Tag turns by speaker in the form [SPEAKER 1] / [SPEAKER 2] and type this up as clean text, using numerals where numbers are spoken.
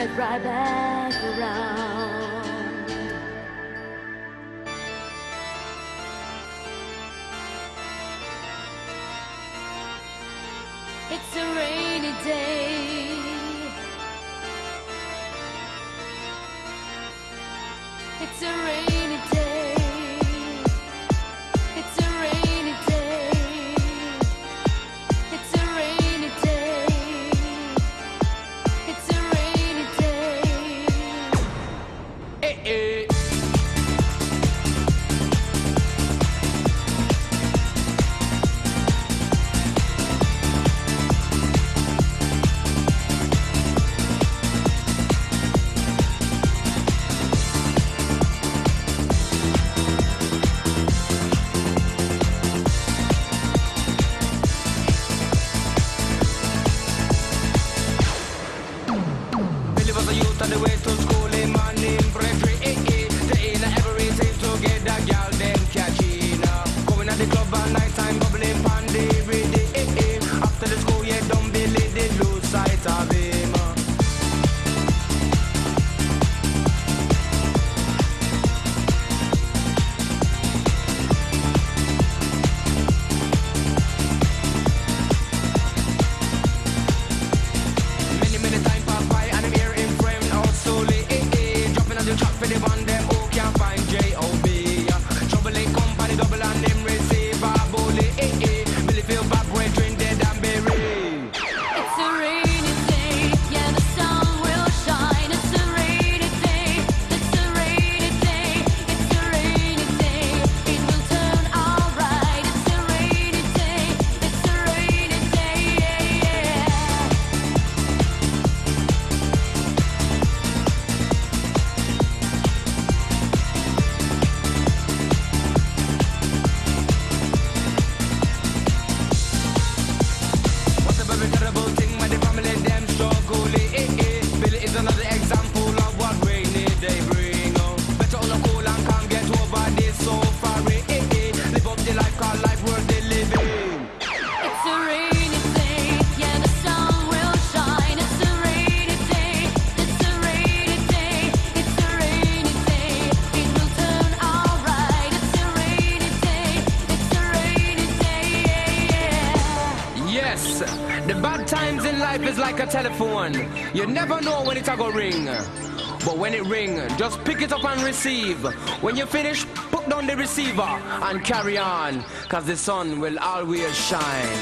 [SPEAKER 1] that right back around. It's a rainy day. It's a rainy day. It's a rainy day. It's a rainy day. It's a rainy day.
[SPEAKER 2] Eh, eh. On the way to school, in my name, Frederick, they ain't everything to get that girl, them catching up. Going at the club at night time, bubbling pandy, ready, after the school, yeah, don't believe they lose sight of him. Many time pass by, and I'm here in frame, slowly, dropping on the track for the one them who can't find J.O.B. Trouble ain't company, double and them receive a bully, Billy feel back, brethren, dead and buried.
[SPEAKER 1] It's a rainy day, yeah, the sun will shine. It's a rainy day, it's a rainy day, it's a rainy day. It will turn alright. It's a rainy day, it's a rainy day, yeah.
[SPEAKER 2] What's a very terrible thing when the family them struggle, Billy is another example of what rainy day bring. Better all cool and calm, get over this so far, live up the life, call life worth the living.
[SPEAKER 1] It's a rainy day, yeah, the sun will shine. It's a rainy day, it's a rainy day, it's a rainy day. It will turn alright. It's a rainy day, it's a rainy day, yeah.
[SPEAKER 2] Yes, the bad times in life is like a telephone. You never know when it's a go ring. But when it ring, just pick it up and receive. When you finish, put down the receiver and carry on, 'cause the sun will always shine.